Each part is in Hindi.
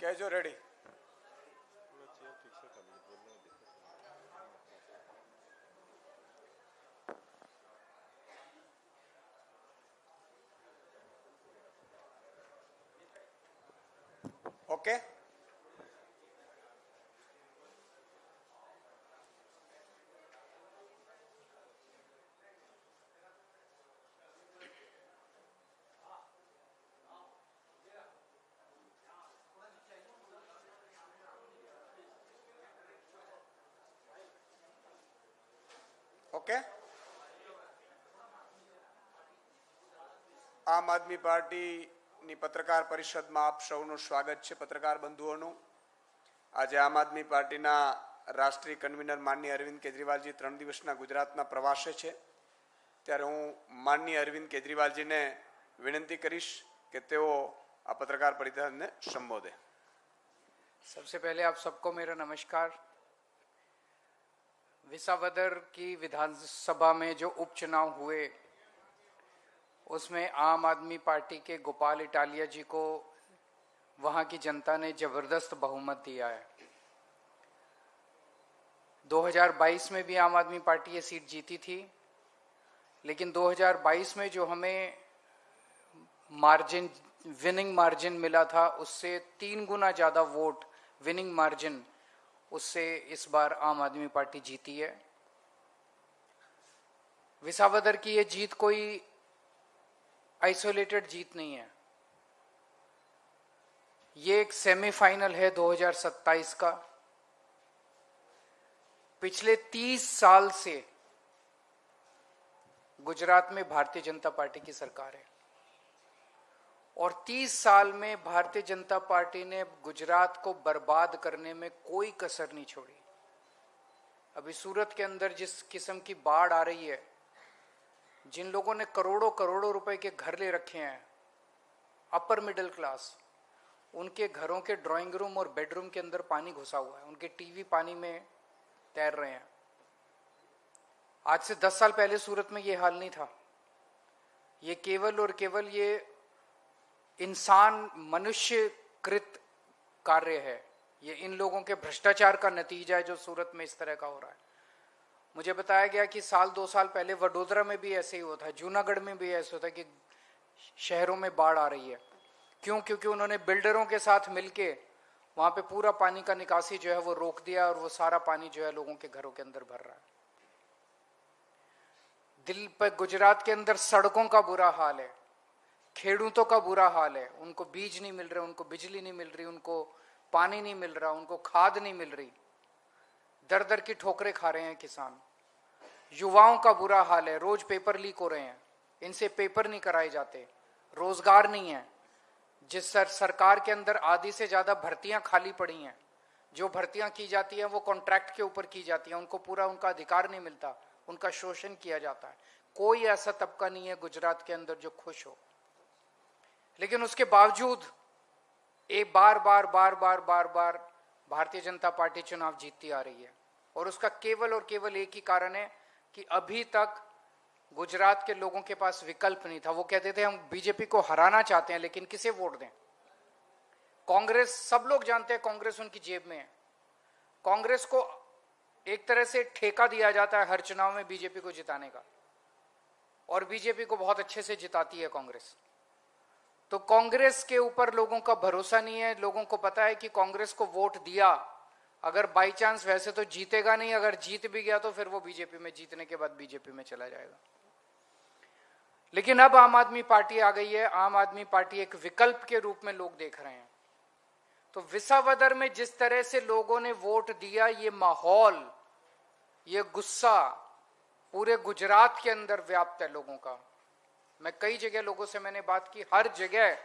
कहो रेडी। ओके ओके आम आदमी पार्टी पत्रकार परिषद में आप सौનું स्वागत है। पत्रकार बंधुओं आज आम आदमी पार्टी राष्ट्रीय कन्वीनर माननीय अरविंद केजरीवाल जी 3 दिवसना गुजरातना प्रवासे छे, त्यारे हूँ माननीय अरविंद केजरीवाल जी ने विनंती करीश कि तेओ आ पत्रकार परिषद ने संबोधे। सबसे पहले आप सबको मेरा नमस्कार। विसावदर की विधानसभा में जो उपचुनाव हुए उसमें आम आदमी पार्टी के गोपाल इटालिया जी को वहां की जनता ने जबरदस्त बहुमत दिया है। 2022 में भी आम आदमी पार्टी ये सीट जीती थी, लेकिन 2022 में जो हमें विनिंग मार्जिन मिला था उससे 3 गुना ज्यादा वोट विनिंग मार्जिन उससे इस बार आम आदमी पार्टी जीती है। विसावदर की ये जीत कोई आइसोलेटेड जीत नहीं है, ये एक सेमीफाइनल है 2027 का। पिछले 30 साल से गुजरात में भारतीय जनता पार्टी की सरकार है और 30 साल में भारतीय जनता पार्टी ने गुजरात को बर्बाद करने में कोई कसर नहीं छोड़ी। अभी सूरत के अंदर जिस किस्म की बाढ़ आ रही है, जिन लोगों ने करोड़ों करोड़ों रुपए के घर ले रखे हैं, अपर मिडिल क्लास, उनके घरों के ड्राइंग रूम और बेडरूम के अंदर पानी घुसा हुआ है, उनके टीवी पानी में तैर रहे हैं। आज से 10 साल पहले सूरत में ये हाल नहीं था। ये केवल और केवल ये इंसान मनुष्यकृत कार्य है, ये इन लोगों के भ्रष्टाचार का नतीजा है जो सूरत में इस तरह का हो रहा है। मुझे बताया गया कि 2 साल पहले वडोदरा में भी ऐसे ही हुआ था, जूनागढ़ में भी ऐसे होता कि शहरों में बाढ़ आ रही है। क्यों? क्योंकि उन्होंने बिल्डरों के साथ मिलके वहां पे पूरा पानी का निकासी जो है वो रोक दिया और वो सारा पानी जो है लोगों के घरों के अंदर भर रहा है। दिल पर गुजरात के अंदर सड़कों का बुरा हाल है, खेडूतों का बुरा हाल है, उनको बीज नहीं मिल रहे, उनको बिजली नहीं मिल रही, उनको पानी नहीं मिल रहा, उनको खाद नहीं मिल रही, दर दर की ठोकरें खा रहे हैं किसान। युवाओं का बुरा हाल है, रोज पेपर लीक हो रहे हैं, इनसे पेपर नहीं कराए जाते, रोजगार नहीं है। जिस सरकार के अंदर आधी से ज्यादा भर्तियां खाली पड़ी हैं, जो भर्तियां की जाती हैं वो कॉन्ट्रैक्ट के ऊपर की जाती हैं, उनको पूरा उनका अधिकार नहीं मिलता, उनका शोषण किया जाता है। कोई ऐसा तबका नहीं है गुजरात के अंदर जो खुश हो, लेकिन उसके बावजूद एक बार बार भारतीय जनता पार्टी चुनाव जीतती आ रही है। और उसका केवल और केवल एक ही कारण है कि अभी तक गुजरात के लोगों के पास विकल्प नहीं था। वो कहते थे हम बीजेपी को हराना चाहते हैं, लेकिन किसे वोट दें? कांग्रेस, सब लोग जानते हैं कांग्रेस उनकी जेब में है। कांग्रेस को एक तरह से ठेका दिया जाता है हर चुनाव में बीजेपी को जिताने का, और बीजेपी को बहुत अच्छे से जिताती है कांग्रेस। तो कांग्रेस के ऊपर लोगों का भरोसा नहीं है। लोगों को पता है कि कांग्रेस को वोट दिया, अगर बाई चांस वैसे तो जीतेगा नहीं, अगर जीत भी गया तो फिर वो बीजेपी में, जीतने के बाद बीजेपी में चला जाएगा। लेकिन अब आम आदमी पार्टी आ गई है, आम आदमी पार्टी एक विकल्प के रूप में लोग देख रहे हैं। तो विसावदर में जिस तरह से लोगों ने वोट दिया, ये माहौल, ये गुस्सा पूरे गुजरात के अंदर व्याप्त है लोगों का। मैं कई जगह लोगों से मैंने बात की, हर जगह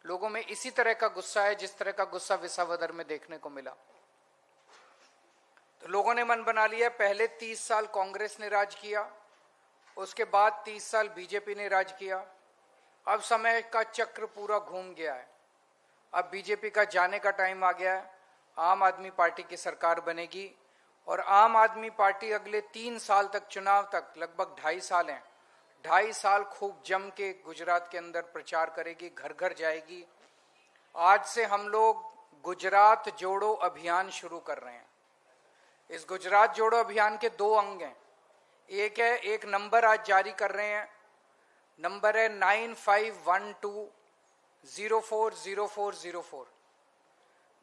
लोगों में इसी तरह का गुस्सा है जिस तरह का गुस्सा विसावदर में देखने को मिला। तो लोगों ने मन बना लिया, पहले 30 साल कांग्रेस ने राज किया, उसके बाद 30 साल बीजेपी ने राज किया, अब समय का चक्र पूरा घूम गया है, अब बीजेपी का जाने का टाइम आ गया है, आम आदमी पार्टी की सरकार बनेगी। और आम आदमी पार्टी अगले 3 साल तक, चुनाव तक लगभग 2.5 साल हैं, 2.5 साल खूब जम के गुजरात के अंदर प्रचार करेगी, घर घर जाएगी। आज से हम लोग गुजरात जोड़ो अभियान शुरू कर रहे हैं। इस गुजरात जोड़ो अभियान के 2 अंग हैं। एक नंबर आज जारी कर रहे हैं, नंबर है 9512040404।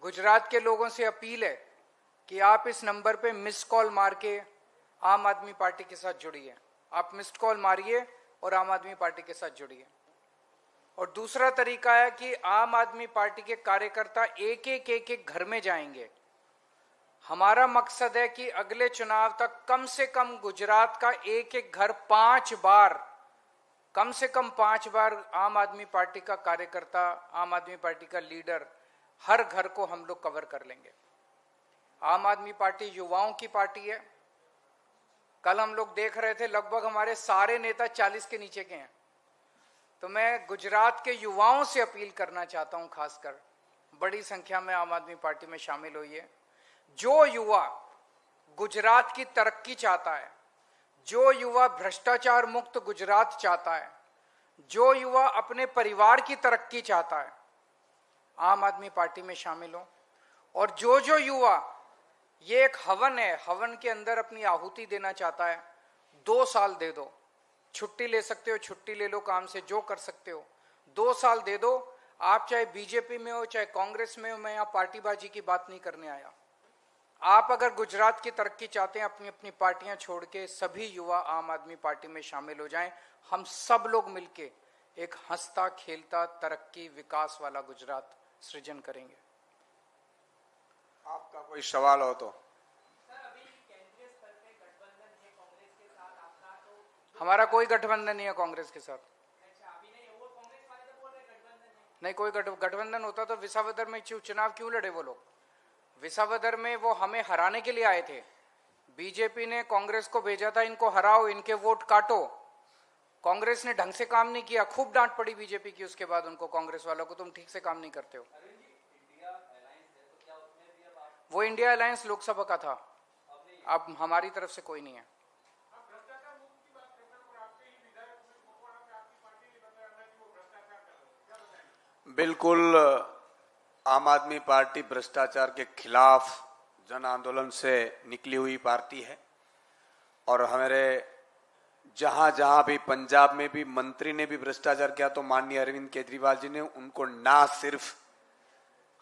गुजरात के लोगों से अपील है कि आप इस नंबर पे मिस कॉल मार के आम आदमी पार्टी के साथ जुड़िए। आप मिस्ड कॉल मारिए और आम आदमी पार्टी के साथ जुड़िए। और दूसरा तरीका है कि आम आदमी पार्टी के कार्यकर्ता एक एक घर में जाएंगे। हमारा मकसद है कि अगले चुनाव तक कम से कम गुजरात का एक घर 5 बार, कम से कम 5 बार आम आदमी पार्टी का कार्यकर्ता, आम आदमी पार्टी का लीडर, हर घर को हम लोग कवर कर लेंगे। आम आदमी पार्टी युवाओं की पार्टी है। कल हम लोग देख रहे थे लगभग हमारे सारे नेता 40 के नीचे के हैं। तो मैं गुजरात के युवाओं से अपील करना चाहता हूं, खासकर बड़ी संख्या में आम आदमी पार्टी में शामिल होइए। जो युवा गुजरात की तरक्की चाहता है, जो युवा भ्रष्टाचार मुक्त गुजरात चाहता है, जो युवा अपने परिवार की तरक्की चाहता है, आम आदमी पार्टी में शामिल हो। और जो युवा, ये एक हवन है, हवन के अंदर अपनी आहुति देना चाहता है, 2 साल दे दो, छुट्टी ले सकते हो, छुट्टी ले लो काम से, जो कर सकते हो, 2 साल दे दो। आप चाहे बीजेपी में हो चाहे कांग्रेस में हो, मैं यहां पार्टीबाजी की बात नहीं करने आया। आप अगर गुजरात की तरक्की चाहते हैं, अपनी अपनी पार्टियां छोड़ के सभी युवा आम आदमी पार्टी में शामिल हो जाएं। हम सब लोग मिलके एक हंसता खेलता तरक्की विकास वाला गुजरात सृजन करेंगे। आपका कोई सवाल हो तो। हमारा कोई गठबंधन नहीं है कांग्रेस के साथ। नहीं, कोई गठबंधन होता तो विसावदर में चुनाव क्यों लड़े वो लोग? विसावदर में वो हमें हराने के लिए आए थे। बीजेपी ने कांग्रेस को भेजा था, इनको हराओ, इनके वोट काटो। कांग्रेस ने ढंग से काम नहीं किया, खूब डांट पड़ी बीजेपी की उसके बाद उनको, कांग्रेस वालों को, तुम ठीक से काम नहीं करते हो। वो इंडिया अलायंस लोकसभा का था, अब हमारी तरफ से कोई नहीं है। बिल्कुल, आम आदमी पार्टी भ्रष्टाचार के खिलाफ जन आंदोलन से निकली हुई पार्टी है। और हमारे जहां जहां भी, पंजाब में भी मंत्री ने भी भ्रष्टाचार किया तो माननीय अरविंद केजरीवाल जी ने उनको ना सिर्फ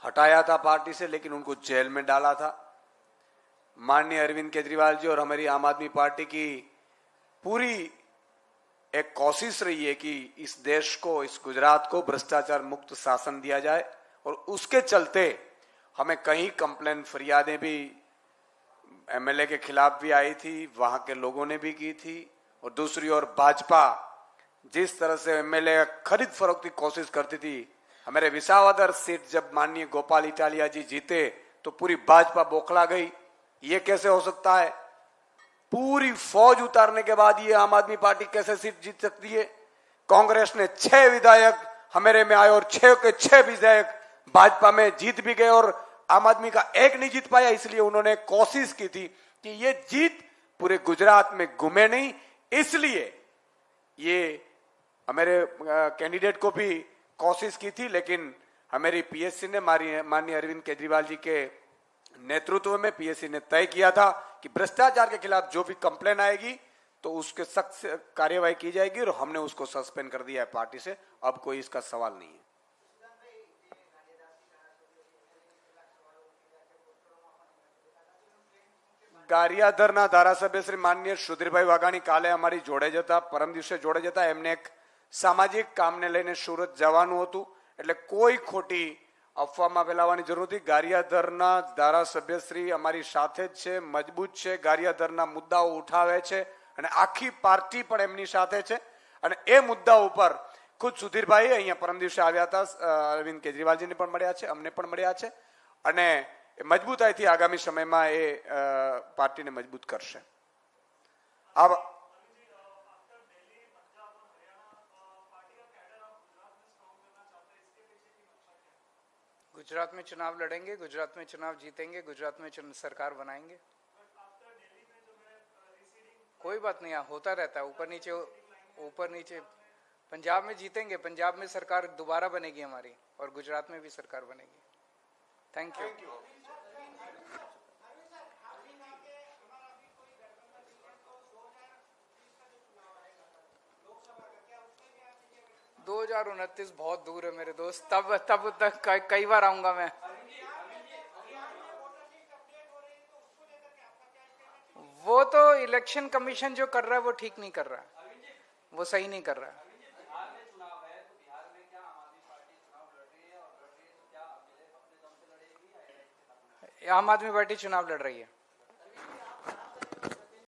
हटाया था पार्टी से, लेकिन उनको जेल में डाला था। माननीय अरविंद केजरीवाल जी और हमारी आम आदमी पार्टी की पूरी एक कोशिश रही है कि इस देश को, इस गुजरात को भ्रष्टाचार मुक्त शासन दिया जाए। और उसके चलते हमें कई कंप्लेन, फरियादें भी एमएलए के खिलाफ भी आई थी, वहां के लोगों ने भी की थी। और दूसरी ओर भाजपा जिस तरह से एमएलए खरीद फरोख्त की कोशिश करती थी, हमारे विसावदर सीट जब माननीय गोपाल इटालिया जी जीते तो पूरी भाजपा बौखला गई। ये कैसे हो सकता है? पूरी फौज उतारने के बाद ये आम आदमी पार्टी कैसे सीट जीत सकती है? कांग्रेस ने 6 विधायक हमारे में आए और 6 के 6 विधायक भाजपा में जीत भी गए और आम आदमी का एक नहीं जीत पाया। इसलिए उन्होंने कोशिश की थी कि ये जीत पूरे गुजरात में घूमे नहीं, इसलिए ये हमारे कैंडिडेट को भी कोशिश की थी। लेकिन हमारी पीएससी ने, माननीय अरविंद केजरीवाल जी के नेतृत्व में पीएससी ने तय किया था कि भ्रष्टाचार के खिलाफ जो भी कंप्लेन आएगी तो उसके सख्त कार्यवाही की जाएगी, और हमने उसको सस्पेंड कर दिया है पार्टी से। अब कोई इसका सवाल नहीं है। ગારિયાધરના ધારાસભ્ય શ્રી માનનીય સુધીરભાઈ વાઘાણી કાલે અમારી જોડે જતા, પરમ દિવસે જોડે જતા, એમને એક સામાજિક કામને લઈને સુરત જવાનું હતું, એટલે કોઈ ખોટી અફવામાં ફેલાવવાની જરૂર નથી। ગારિયાધરના ધારાસભ્ય શ્રી અમારી સાથે જ છે, મજબૂત છે, ગારિયાધરના મુદ્દાઓ ઉઠાવે છે અને આખી પાર્ટી પણ એમની સાથે છે। અને એ મુદ્દા ઉપર ખુદ સુધીરભાઈ અહીંયા પરમ દિવસે આવ્યા હતા, અરવિંદ કેજરીવાલજીને પણ મળ્યા છે, અમને પણ મળ્યા છે અને મજબૂતાઈથી આગામી સમયમાં એ પાર્ટીને મજબૂત કરશે। गुजरात में चुनाव लड़ेंगे, गुजरात में चुनाव जीतेंगे, गुजरात में सरकार बनाएंगे। कोई बात नहीं, होता रहता है, ऊपर नीचे। पंजाब में जीतेंगे, पंजाब में सरकार दोबारा बनेगी हमारी, और गुजरात में भी सरकार बनेगी। Thank you. 2029 बहुत दूर है मेरे दोस्त, तब तक कई बार आऊंगा मैं। वो तो इलेक्शन कमीशन जो कर रहा है वो ठीक नहीं कर रहा है, वो सही नहीं कर रहा है। आम आदमी पार्टी चुनाव लड़ रही है।